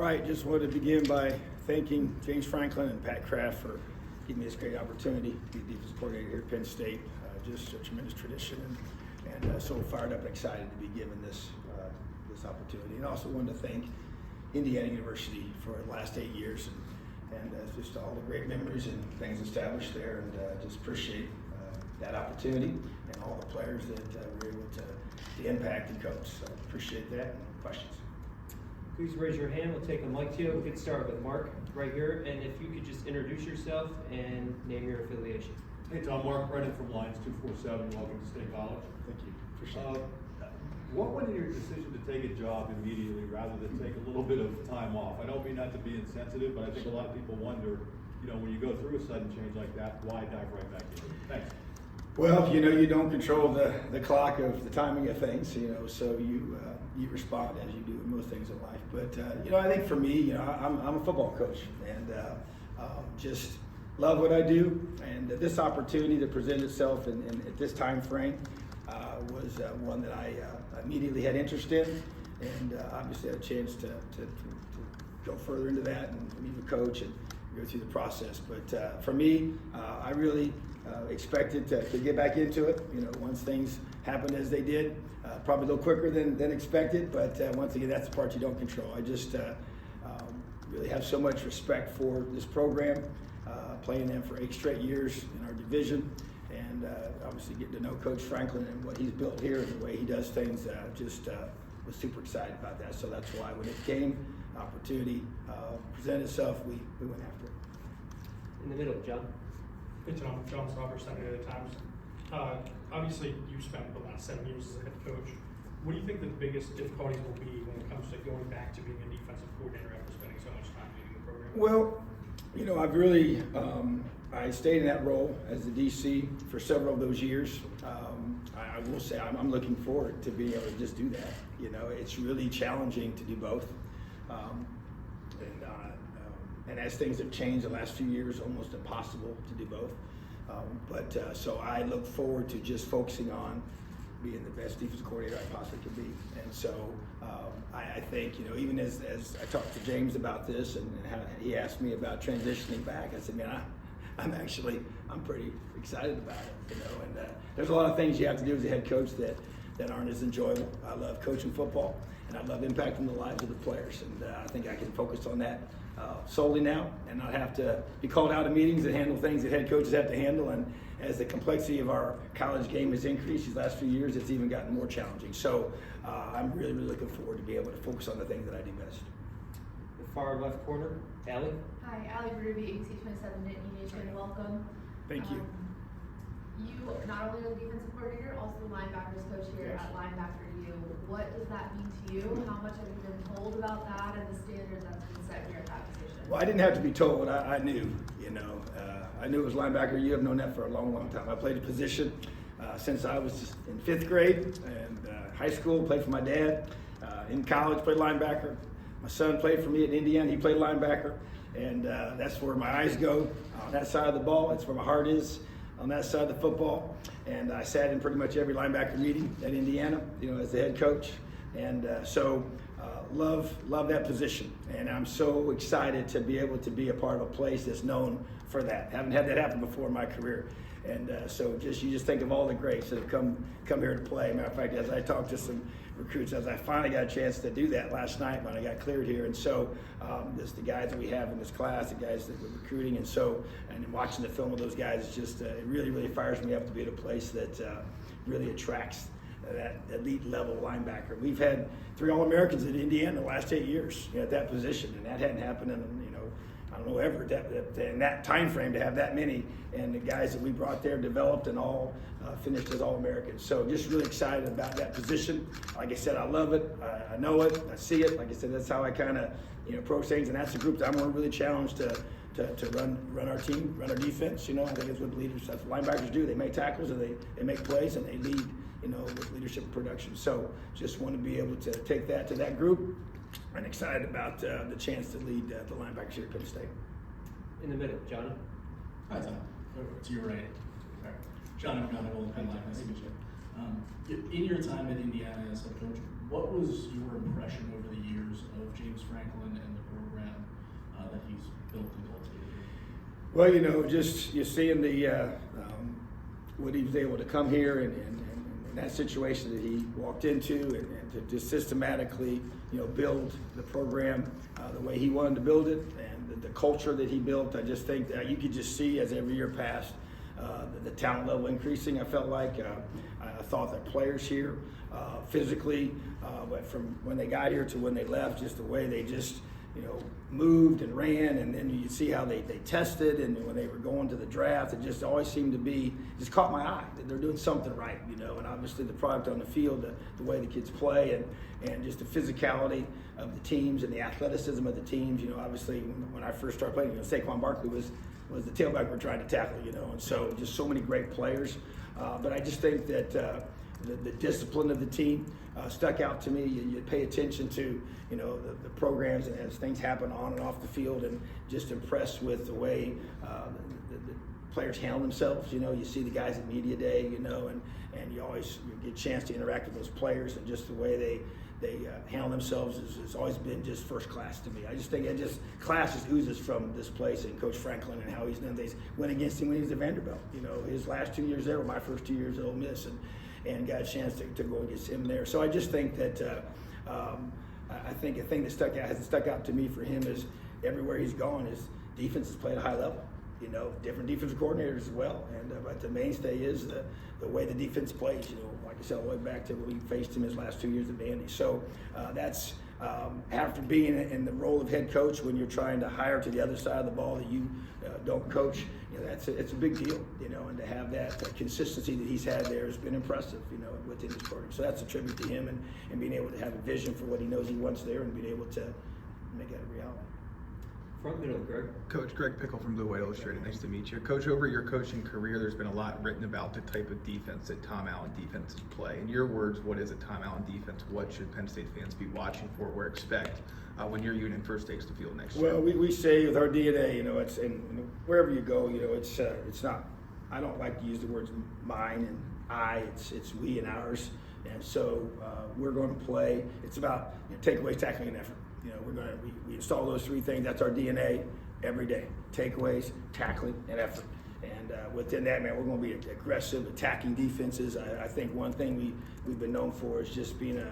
right, just wanted to begin by thanking James Franklin and Pat Kraft for giving me this great opportunity to be defensive coordinator here at Penn State. Just a tremendous tradition, and so fired up and excited to be given this opportunity. And also wanted to thank Indiana University for the last 8 years and just all the great memories and things established there, and just appreciate that opportunity and all the players that were able to impact and coach. So appreciate that. Questions? Please raise your hand. We'll take a mic to you. We'll get started with Mark right here. And if you could just introduce yourself and name your affiliation. Hey Tom, Mark Brennan from Lions 247. Welcome to State College. Thank you. Appreciate it. What went in your decision to take a job immediately rather than take a little bit of time off? I don't mean that to be insensitive, but I think a lot of people wonder, when you go through a sudden change like that, why dive right back in? Thanks. Well, you don't control the clock of the timing of things, so you respond as you do in most things in life. But, I think for me, I'm a football coach, and just love what I do. And this opportunity to present itself at this time frame was one that I immediately had interest in, and obviously had a chance to go further into that and meet the coach and go through the process. But for me, I really expected to get back into it. Once things happened as they did, probably a little quicker than expected. But once again, that's the part you don't control. I just really have so much respect for this program, playing them for 8 straight years in our division, and obviously getting to know Coach Franklin and what he's built here and the way he does things. Was super excited about that. So that's why when it came, opportunity presented itself, we went after it. In the middle, John. Hey Tom, John Sauber, Sunday Times. Obviously, you spent the last 7 years as a head coach. What do you think the biggest difficulties will be when it comes to going back to being a defensive coordinator after spending so much time leading the program? Well, I've really I stayed in that role as the DC for several of those years. I will say I'm looking forward to being able to just do that. It's really challenging to do both. And as things have changed the last few years, almost impossible to do both. So I look forward to just focusing on being the best defensive coordinator I possibly could be. And so I think, even as I talked to James about this and how he asked me about transitioning back, I said, man, I'm pretty excited about it, and there's a lot of things you have to do as a head coach that aren't as enjoyable. I love coaching football, and I love impacting the lives of the players, and I think I can focus on that solely now and not have to be called out of meetings and handle things that head coaches have to handle. And as the complexity of our college game has increased these last few years, it's even gotten more challenging. So I'm really, really looking forward to be able to focus on the things that I do best. The far left corner, Allie. Hi, Allie Ruby, ABC 27 Nittany Nation. Welcome. Thank you. You not only are the defensive coordinator, also the linebackers coach here at Linebacker U. What does that mean to you? How much have you been told about that and the standard that's been set here at that position? Well, I didn't have to be told. I knew, I knew it was linebacker. You have known that for a long, long time. I played the position since I was in 5th grade, and high school, played for my dad. In college, played linebacker. My son played for me at Indiana. He played linebacker, and that's where my eyes go on that side of the ball. That's where my heart is, on that side of the football. And I sat in pretty much every linebacker meeting at Indiana, as the head coach. And so love that position. And I'm so excited to be able to be a part of a place that's known for that. Haven't had that happen before in my career. And so you just think of all the greats that have come here to play. Matter of fact, as I talked to some recruits, as I finally got a chance to do that last night when I got cleared here. And so just the guys that we have in this class, the guys that we're recruiting, and watching the film of those guys, it's just it really, really fires me up to be at a place that really attracts that elite level linebacker. We've had 3 All-Americans at Indiana the last 8 years at that position, and that hadn't happened in I don't know ever in that time frame to have that many. And the guys that we brought there developed and all finished as All-Americans. So just really excited about that position. Like I said, I love it. I know it. I see it. Like I said, that's how I kind of approach things, and that's the group that I'm going to really challenge to run our team, run our defense. I think that's what leaders, that's what linebackers do. They make tackles and they make plays and they lead. With leadership and production. So just want to be able to take that to that group, and excited about the chance to lead the linebackers here at Penn State. In the middle, Johnny. Hi, Tom. Over to your right. Right. John McGonigal, Penn Life. Nice to meet you. In your time at Indiana as head coach, what was your impression over the years of James Franklin and the he's built and cultivated? Well, you know, just you're seeing the what he was able to come here and that situation that he walked into and to just systematically, you know, build the program the way he wanted to build it and the culture that he built. I just think that you could just see as every year passed the talent level increasing. I felt like I thought that players here physically, but from when they got here to when they left, just the way they just, you know, moved and ran, and then you see how they tested, and when they were going to the draft, it just always seemed to be, just caught my eye that they're doing something right, you know, and obviously the product on the field, the way the kids play, and just the physicality of the teams and the athleticism of the teams. You know, obviously when I first started playing, you know, Saquon Barkley was the tailback we're trying to tackle, you know, and so just so many great players. But I just think that the discipline of the team stuck out to me. You pay attention to, you know, the programs and as things happen on and off the field, and just impressed with the way the players handle themselves. You know, you see the guys at media day, you know, and you get a chance to interact with those players, and just the way they handle themselves has always been just first class to me. I just think class just oozes from this place, and Coach Franklin and how he's done things. Went against him when he was at Vanderbilt. You know, his last 2 years there were my first 2 years at Ole Miss, and got a chance to go against him there. So I just think that I think a thing that stuck out to me for him is everywhere he's gone, his defense has played at a high level. You know, different defensive coordinators as well, but the mainstay is the way the defense plays. You know, like I said, all the way back to when we faced him his last 2 years at Vandy. So that's after being in the role of head coach, when you're trying to hire to the other side of the ball that you don't coach, you know, it's a big deal. You know, and to have that consistency that he's had there has been impressive. You know, within his program. So that's a tribute to him, and being able to have a vision for what he knows he wants there, and being able to make that a reality. Front middle, Greg. Coach Greg Pickle from Blue White Illustrated. Nice to meet you. Coach, over your coaching career, there's been a lot written about the type of defense that Tom Allen defenses play. In your words, what is a Tom Allen defense? What should Penn State fans be watching for or expect when your unit first takes the field next year? Well, we say with our DNA, you know, it's and wherever you go, you know, it's not. I don't like to use the words mine and I. It's we and ours. And so we're going to play. It's about, you know, takeaways, tackling, and effort. You know, we install those three things. That's our DNA every day: takeaways, tackling, and effort. And within that, man, we're going to be aggressive, attacking defenses. I think one thing we've been known for is just being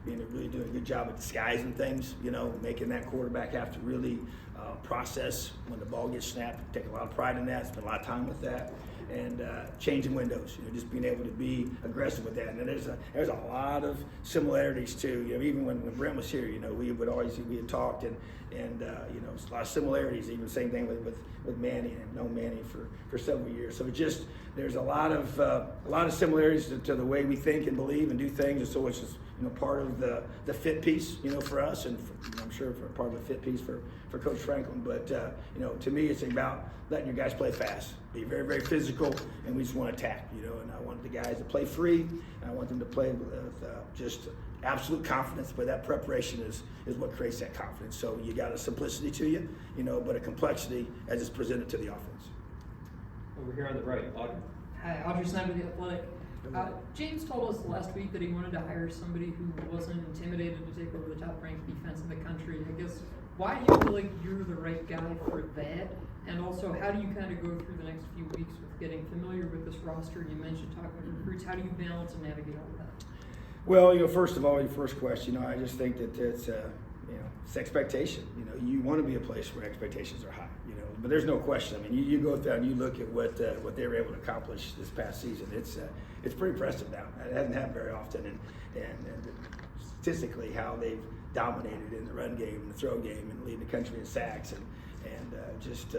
really doing a good job at disguising things. You know, making that quarterback have to really process when the ball gets snapped. Take a lot of pride in that. Spend a lot of time with that. And changing windows, you know, just being able to be aggressive with that. And there's a lot of similarities too. You know, even when Brent was here, you know, we had talked and you know, a lot of similarities. Even same thing with Manny. I've known Manny for several years. So there's a lot of similarities to the way we think and believe and do things. And so it's just, you know, part of the fit piece, you know, for us, and I'm sure for part of the fit piece for Coach Franklin. But you know, to me, it's about letting your guys play fast, be very, very physical, and we just want to attack, you know. And I want the guys to play free, and I want them to play with just absolute confidence. But that preparation is what creates that confidence. So you got a simplicity to you, you know, but a complexity as it's presented to the offense. Over here on the right, Audrey. Hi, Audrey Snyder, The Athletic. James told us last week that he wanted to hire somebody who wasn't intimidated to take over the top-ranked defense in the country. I guess, why do you feel like you're the right guy for that? And also, how do you kind of go through the next few weeks with getting familiar with this roster? You mentioned talking with recruits. How do you balance and navigate all of that? Well, you know, first of all, your first question, you know, I just think that it's you know, it's expectation. You know, you want to be a place where expectations are high. You know, but there's no question. I mean, you go through and you look at what they were able to accomplish this past season. It's pretty impressive now. It hasn't happened very often, and statistically how they've dominated in the run game and the throw game and leading the country in sacks and just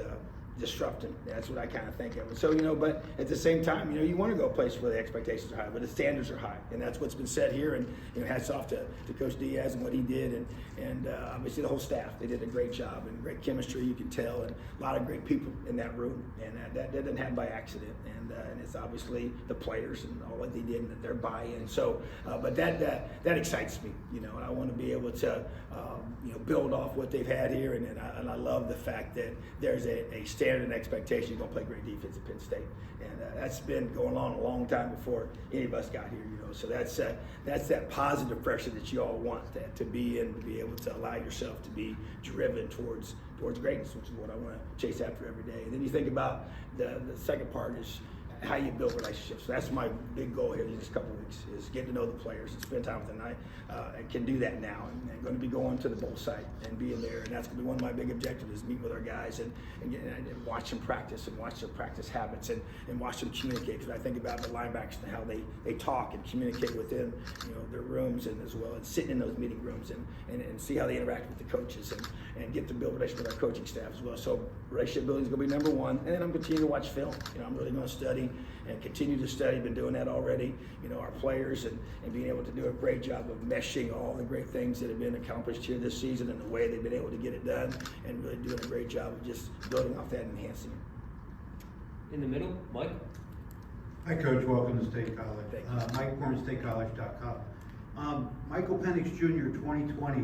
disrupting. That's what I kind of think of it. So, you know, but at the same time, you know, you want to go a place where the expectations are high, but the standards are high, and that's what's been said here. And you know, hats off to Coach Diaz and what he did, and obviously the whole staff. They did a great job and great chemistry, you can tell, and a lot of great people in that room. And that didn't happen by accident. And it's obviously the players and all that they did and their buy-in. So, but that excites me, you know, and I want to be able to you know, build off what they've had here, and I love the fact that there's a standard and expectation you're going to play great defense at Penn State. And that's been going on a long time before any of us got here, you know. So that's that positive pressure that you all want, that to be in, to be able to allow yourself to be driven towards greatness, which is what I want to chase after every day. And then you think about the second part is how you build relationships. So that's my big goal here in the next couple of weeks, is get to know the players and spend time with them. I can do that now, and I'm going to be going to the bowl site and being there, and that's going to be one of my big objectives, is meet with our guys and watch them practice and watch their practice habits and watch them communicate. Because I think about the linebackers and how they talk and communicate within, you know, their rooms, and as well as sitting in those meeting rooms and see how they interact with the coaches and get to build relationship with our coaching staff as well. So relationship building is going to be number one, and then I'm continuing to watch film. You know, I'm really going to study and continue to study. Been doing that already, you know, our players and being able to do a great job of meshing all the great things that have been accomplished here this season and the way they've been able to get it done, and really doing a great job of just building off that and enhancing it. In the middle, Mike. Hi, Coach. Welcome to State College. Thank you. Mike Warren, StateCollege.com. Michael Penix Jr., 2020.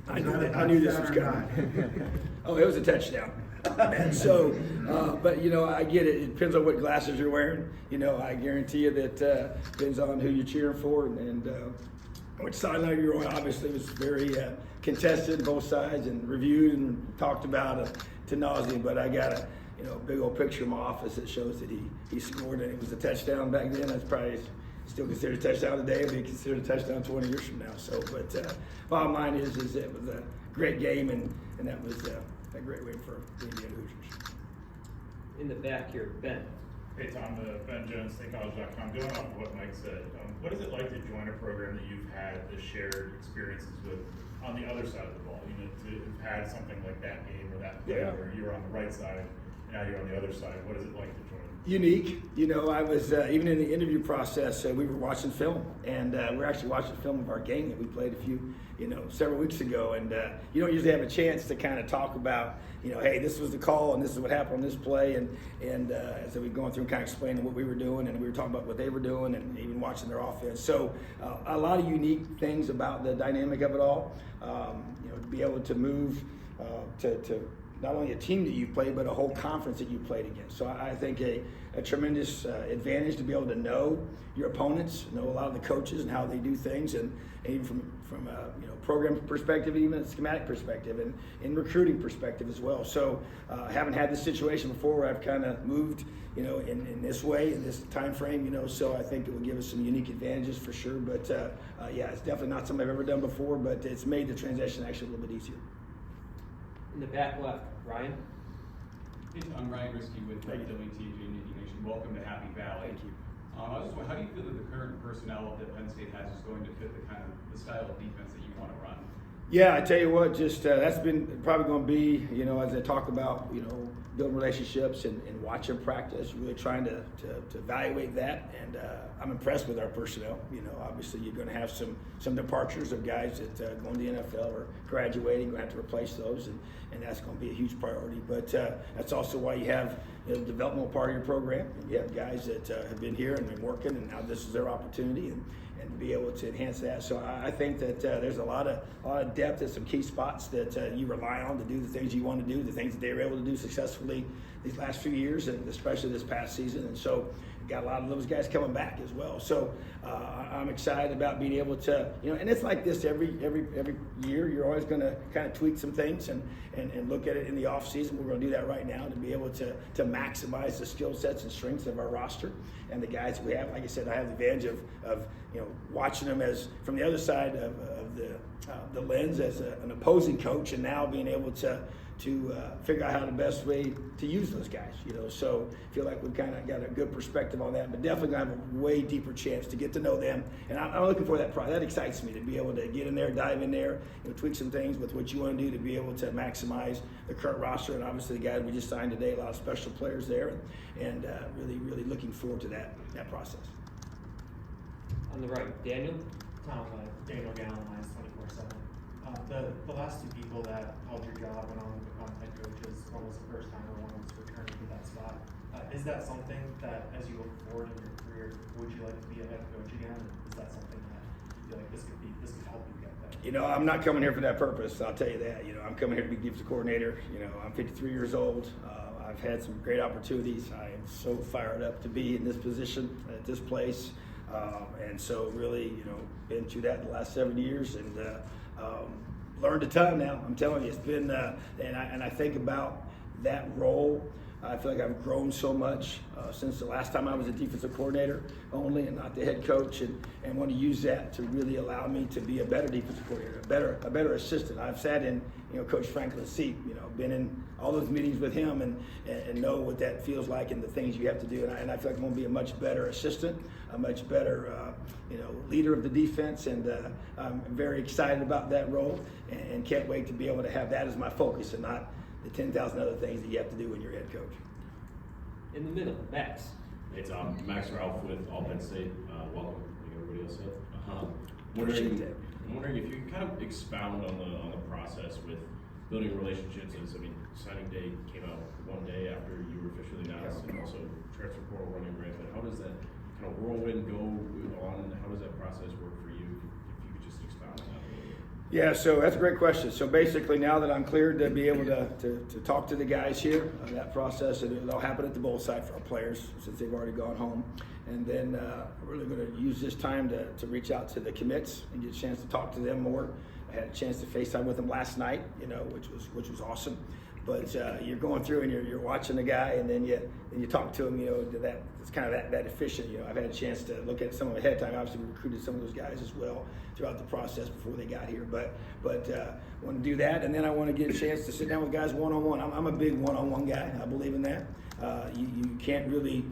I knew this was coming. Oh, it was a touchdown. And so, but you know, I get it. It depends on what glasses you're wearing. You know, I guarantee you that depends on who you're cheering for and which sideline you're on. Obviously, it was very contested, both sides, and reviewed and talked about to nauseam. But I got a big old picture in my office that shows that he scored, and it was a touchdown back then. That's probably still considered a touchdown today. It'll be considered a touchdown 20 years from now. So, but bottom line is it was a great game, and that was a great win for the Indiana Hoosiers. In the back here, Ben. Hey Tom, Ben Jones, statecollege.com. Going off of what Mike said, what is it like to join a program that you've had the shared experiences with on the other side of the ball? You know, to have had something like that game or that play where you were on the right side, and now you're on the other side. What is it like to join? Unique. You know, I was, even in the interview process, we were watching film, and we're actually watching film of our game that we played several weeks ago, and you don't usually have a chance to kind of talk about, hey, this was the call, and this is what happened on this play, and as we were going through and kind of explaining what we were doing, and we were talking about what they were doing, and even watching their offense. So a lot of unique things about the dynamic of it all. To be able to move to not only a team that you played, but a whole conference that you played against. So I think a tremendous advantage to be able to know your opponents, know a lot of the coaches and how they do things, and even from a program perspective, even a schematic perspective, and in recruiting perspective as well. So I haven't had this situation before where I've kind of moved, in this way, in this time frame, so I think it will give us some unique advantages for sure. But it's definitely not something I've ever done before, but it's made the transition actually a little bit easier. In the back left, Ryan. Hey, I'm Ryan Risky with WTG Nittany Nation. Welcome to Happy Valley. Thank you. I was just wondering, how do you feel that the current personnel that Penn State has is going to fit the style of defense that you want to run? Yeah, I tell you what, just that's been probably going to be, as I talk about, building relationships and watching practice, really trying to evaluate that. And I'm impressed with our personnel. Obviously you're going to have some departures of guys that going to the NFL or graduating, going to have to replace those, and that's going to be a huge priority. But that's also why you have the developmental part of your program. And you have guys that have been here and been working, and now this is their opportunity, and to be able to enhance that. So I think that there's a lot of depth at some key spots that you rely on to do the things you want to do, the things that they were able to do successfully these last few years, and especially this past season. And so got a lot of those guys coming back as well. So I'm excited about being able to, and it's like this every year. You're always going to kind of tweak some things and look at it in the off season. We're going to do that right now to be able to maximize the skill sets and strengths of our roster and the guys that we have. Like I said, I have the advantage of watching them as from the other side of the lens as an opposing coach, and now being able to figure out how the best way to use those guys, so I feel like we've kind of got a good perspective on that, but definitely gonna have a way deeper chance to get to know them, and I'm looking for that. That excites me, to be able to get in there, dive in there, tweak some things with what you want to do to be able to maximize the current roster, and obviously the guys we just signed today, a lot of special players there, and really looking forward to that process. On the right, Daniel. Tom, Daniel Gallen, Lines 24/7. The last two people that held your job went on to become head coaches. One was the first time, and one was returning to that spot. Is that something that, as you look forward in your career, would you like to be a head coach again? Is that something that you feel like this could help you get that? I'm not coming here for that purpose. I'll tell you that. I'm coming here to be defensive coordinator. I'm 53 years old. I've had some great opportunities. I am so fired up to be in this position at this place. And so really, been through that the last 7 years and learned a ton now. I'm telling you, it's been, and I think about that role. I feel like I've grown so much since the last time I was a defensive coordinator only and not the head coach, and want to use that to really allow me to be a better defensive coordinator, a better assistant. I've sat in, Coach Franklin's seat, been in all those meetings with him and know what that feels like and the things you have to do. And I feel like I'm going to be a much better assistant, a much better, leader of the defense. And I'm very excited about that role and can't wait to be able to have that as my focus and not the 10,000 other things that you have to do when you're head coach. In the middle, Max. Hey Tom, Max Ralph with Penn State. Welcome, like everybody else said. Appreciate that. I'm wondering if you could kind of expound on the process with building relationships. Signing day came out one day after you were officially announced, and also transfer portal running rampant. How does that kind of whirlwind go on? How does that process work for you? If you could just expound on that a little bit. Yeah, so that's a great question. So basically, now that I'm cleared to be able to talk to the guys here, that process, and it'll happen at the bowl site for our players since they've already gone home. And then we're really going to use this time to reach out to the commits and get a chance to talk to them more. I had a chance to FaceTime with them last night, which was awesome. But you're going through and you're watching the guy, and then you talk to him. It's kind of that efficient. I've had a chance to look at some of them ahead of time. Obviously, we recruited some of those guys as well throughout the process before they got here. But want to do that, and then I want to get a chance to sit down with guys one-on-one. I'm a big one-on-one guy. I believe in that. You can't really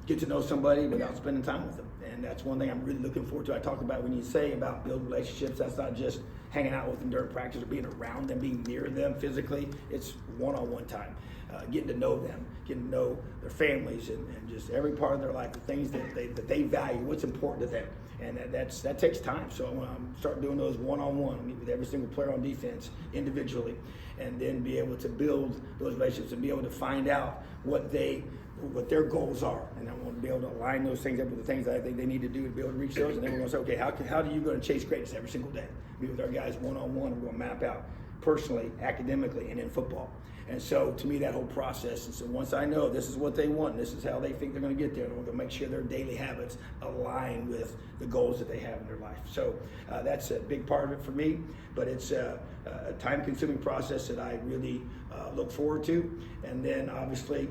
get to know somebody without spending time with them. And that's one thing I'm really looking forward to. I talk about when you say about building relationships, that's not just hanging out with them during practice or being around them, being near them physically. It's one-on-one time, getting to know them, getting to know their families and just every part of their life, the things that they value, what's important to them. And that takes time. So I want to start doing those one-on-one, meet with every single player on defense individually, and then be able to build those relationships and be able to find out what their goals are. And I want to be able to align those things up with the things that I think they need to do to be able to reach those. And then we're going to say, okay, how do you go to chase greatness every single day? Meet with our guys one-on-one. We're going to map out personally, academically, and in football. And so to me, that whole process, and so once I know this is what they want, this is how they think they're going to get there, we're going to make sure their daily habits align with the goals that they have in their life. So that's a big part of it for me, but it's a time-consuming process that I really look forward to. And then obviously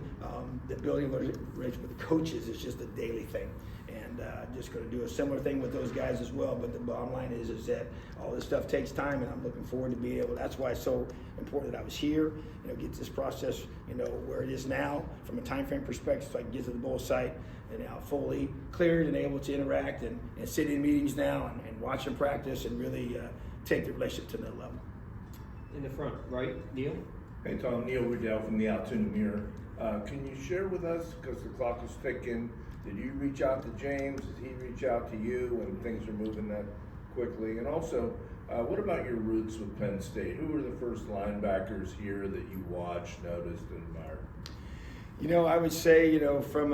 the building of relationship with the coaches is just a daily thing. And just going to do a similar thing with those guys as well. But the bottom line is that all this stuff takes time, and I'm looking forward to being able. That's why it's so important that I was here. Get this process, where it is now from a time frame perspective, so I can get to the bowl site and now fully cleared and able to interact and sit in meetings now and watch them practice and really take the relationship to another level. In the front, right, Neil? Hey Tom, Neil Riddell from the Altoona Mirror. Can you share with us, because the clock is ticking, did you reach out to James? Did he reach out to you when things are moving that quickly? And also, what about your roots with Penn State? Who were the first linebackers here that you watched, noticed, and admired? I would say, from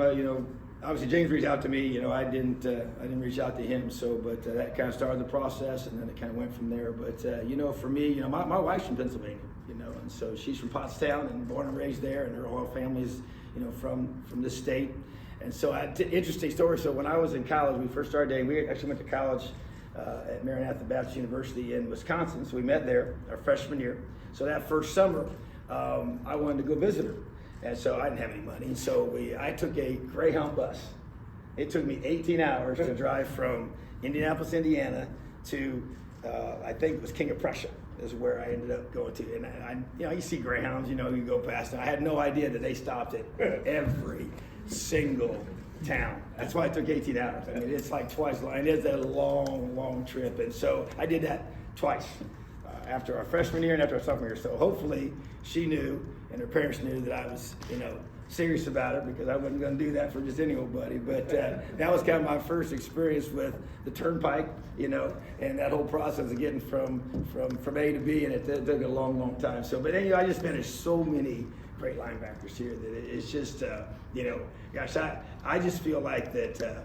obviously James reached out to me. I didn't reach out to him. So, but that kind of started the process, and then it kind of went from there. But for me, my wife's from Pennsylvania, and so she's from Pottstown and born and raised there, and her whole family is, from this state. And so, interesting story. So when I was in college, we first started dating. We actually went to college at Maranatha Baptist University in Wisconsin. So we met there our freshman year. So that first summer, I wanted to go visit her. And so I didn't have any money. And so I took a Greyhound bus. It took me 18 hours to drive from Indianapolis, Indiana to, I think it was King of Prussia is where I ended up going to. And you see Greyhounds, you go past. And I had no idea that they stopped at every single town. That's why it took 18 hours. I mean, it's like twice long. And it's a long, long trip. And so I did that twice after our freshman year and after our sophomore year. So hopefully she knew and her parents knew that I was, serious about it, because I wasn't going to do that for just any old buddy. But that was kind of my first experience with the turnpike, and that whole process of getting from A to B, and it took a long, long time. So, but then, I just finished so many great linebackers here that it's just, gosh, I just feel like that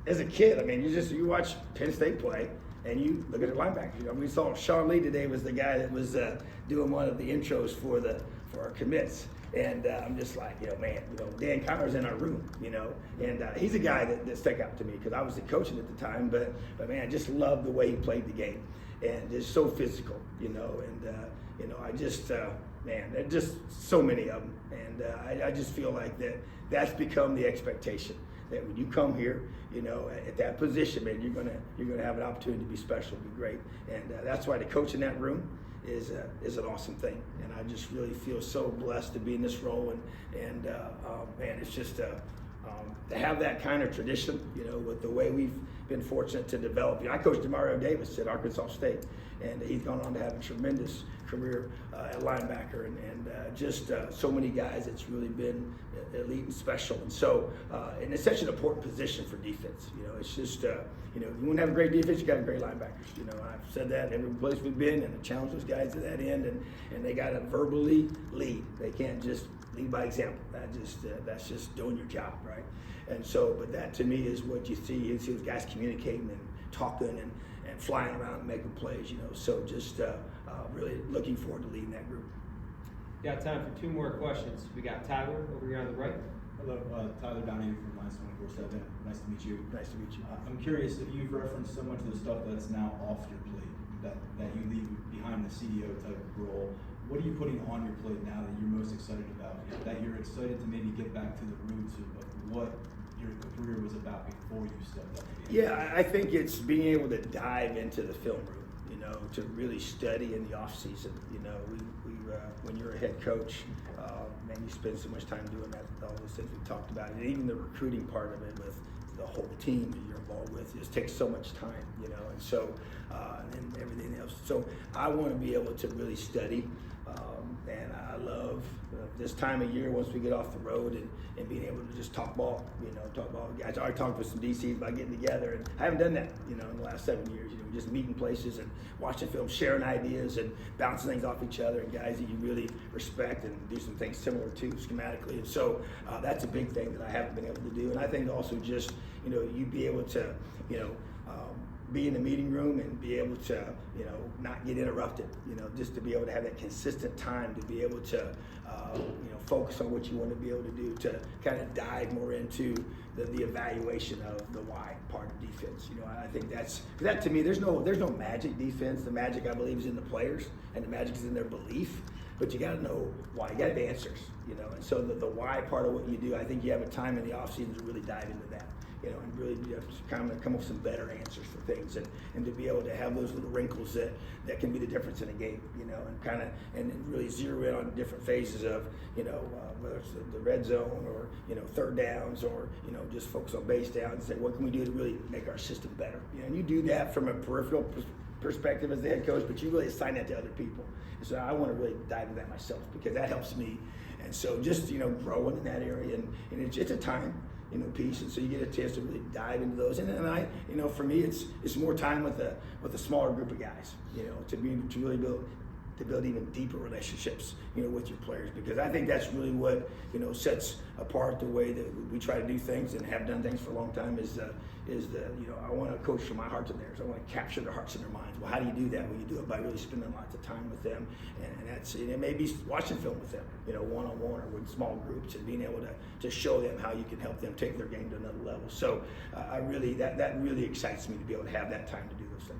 as a kid, I mean, you watch Penn State play, And you look at the linebackers. You know, we saw Sean Lee today was the guy that was doing one of the intros for our commits. And I'm just like, you know, man, you know, Dan Connor's in our room, you know, and he's a guy that stuck out to me because I was the coaching at the time, but man, I just loved the way he played the game and just so physical, you know, and you know, I just, man, there's just so many of them, and I just feel like that's become the expectation. That when you come here, you know, at that position, man, you're gonna have an opportunity to be special, be great, and that's why the coach in that room is an awesome thing, and I just really feel so blessed to be in this role, and man, it's just to have that kind of tradition, you know, with the way we've been fortunate to develop. You know, I coached Demario Davis at Arkansas State, and he's gone on to have a tremendous career at linebacker, and just so many guys. It's really been elite and special, and so and it's such an important position for defense. You know, it's just you know, you want to have a great defense, you got to have great linebackers. You know, I've said that every place we've been, and I challenge those guys to that end, and they got to verbally lead. They can't just lead by example. That's just doing your job, right? And so, but that to me is what you see. You see those guys communicating and talking and flying around and making plays. You know, so just really looking forward to leading that group. Got time for 2 more questions. We got Tyler over here on the right. Hello, Tyler Downey from Lines 24/7. Nice to meet you. Nice to meet you. I'm curious if you've referenced so much of the stuff that's now off your plate, that you leave behind the CEO type of role. What are you putting on your plate now that you're most excited about? That you're excited to maybe get back to the roots of what your career was about before you stepped up? Yeah, I think it's being able to dive into the film room, you know, to really study in the off season. You know, we when you're a head coach, man, you spend so much time doing that, all those things we talked about, and even the recruiting part of it with the whole team that you're involved with, it just takes so much time, you know, and so and everything else. So I want to be able to really study, and I love this time of year once we get off the road and being able to just talk ball, you know, talk ball. Guys, I already talked with some DCs about getting together, and I haven't done that, you know, in the last 7 years. You know, just meeting places and watching film, sharing ideas and bouncing things off each other, and guys that you really respect and do some things similar to schematically. And so that's a big thing that I haven't been able to do. And I think also just, you know, you be able to, you know, be in the meeting room and be able to, you know, not get interrupted, you know, just to be able to have that consistent time to be able to, you know, focus on what you want to be able to do, to kind of dive more into the evaluation of the why part of defense. You know, I think that to me, there's no magic defense. The magic, I believe, is in the players, and the magic is in their belief. But you got to know why. You got to have answers, you know. And so the why part of what you do, I think you have a time in the off season to really dive into that. You know, and really kind of come up with some better answers for things, and to be able to have those little wrinkles that can be the difference in a game, you know, and kind of and really zero in on different phases of, you know, whether it's the red zone or, you know, third downs, or, you know, just focus on base down and say, what can we do to really make our system better? You know, and you do that from a peripheral perspective as the head coach, but you really assign that to other people. And so I want to really dive into that myself because that helps me. And so just, you know, growing in that area, and it's a time, you know, piece, and so you get a chance to really dive into those. And then I, you know, for me, it's more time with a smaller group of guys, you know, to really build even deeper relationships, you know, with your players, because I think that's really what, you know, sets apart the way that we try to do things and have done things for a long time. Is you know, I want to coach from my heart to theirs. I want to capture their hearts and their minds. Well, how do you do that? Well, you do it by really spending lots of time with them, and it may be watching film with them, you know, one-on-one or with small groups, and being able to show them how you can help them take their game to another level. So I really that really excites me to be able to have that time to do those things.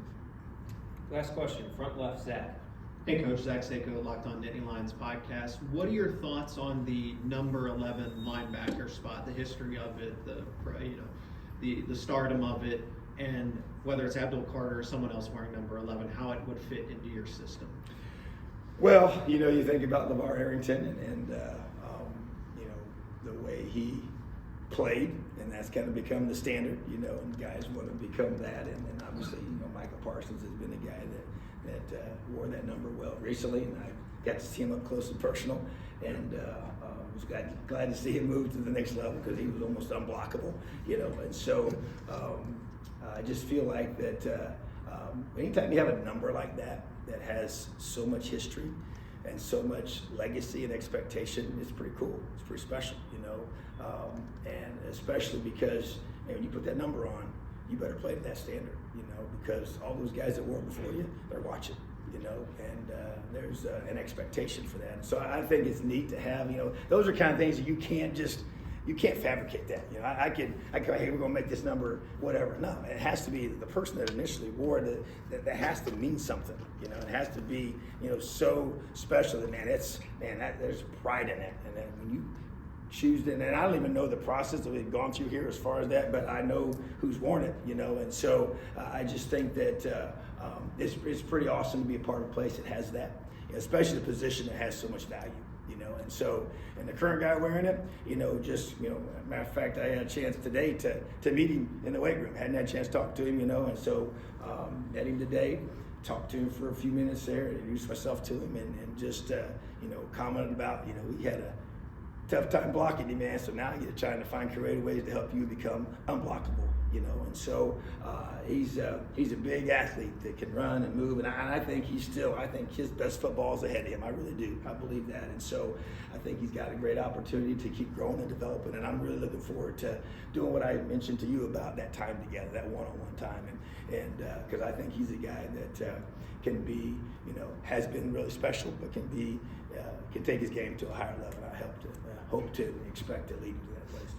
Last question, front left, Zach. Hey Coach, Zach Seiko, Locked On Nittany Lions podcast. What are your thoughts on the number 11 linebacker spot, the history of it, the stardom of it, and whether it's Abdul Carter or someone else wearing number 11, how it would fit into your system? Well, you know, you think about LeVar Arrington and you know, the way he played, and that's kind of become the standard, you know, and guys want to become that. And obviously, you know, Michael Parsons has been a guy that wore that number well recently, and I got to see him up close and personal, and was glad to see him move to the next level because he was almost unblockable, you know. And so I just feel like that anytime you have a number like that has so much history and so much legacy and expectation, it's pretty cool. It's pretty special, you know, and especially because when you put that number on, you better play to that standard, you know, because all those guys that were before you, they're watching, you know, and there's an expectation for that. And so I think it's neat to have, you know, those are kind of things that you can't fabricate that. You know, I could, hey, we're gonna make this number, whatever. No, it has to be the person that initially wore it, that has to mean something. You know, it has to be, you know, so special that, there's pride in that. And then when you choose it, and I don't even know the process that we've gone through here as far as that, but I know who's worn it, you know, and so I just think that it's pretty awesome to be a part of a place that has that, especially the position that has so much value. You know, and so, and the current guy wearing it, you know, just, you know, matter of fact, I had a chance today to meet him in the weight room. Hadn't had a chance to talk to him, you know, and so met him today, talked to him for a few minutes there, introduced myself to him, and just, you know, commented about, you know, we had a tough time blocking him, man, so now you're trying to find creative ways to help you become unblockable, you know, and so he's a big athlete that can run and move, and I think I think his best football is ahead of him. I really do. I believe that, and so I think he's got a great opportunity to keep growing and developing, and I'm really looking forward to doing what I mentioned to you about that time together, that one-on-one time, and because I think he's a guy that can be, you know, has been really special, but can take his game to a higher level. I hope to expect to lead him to that place.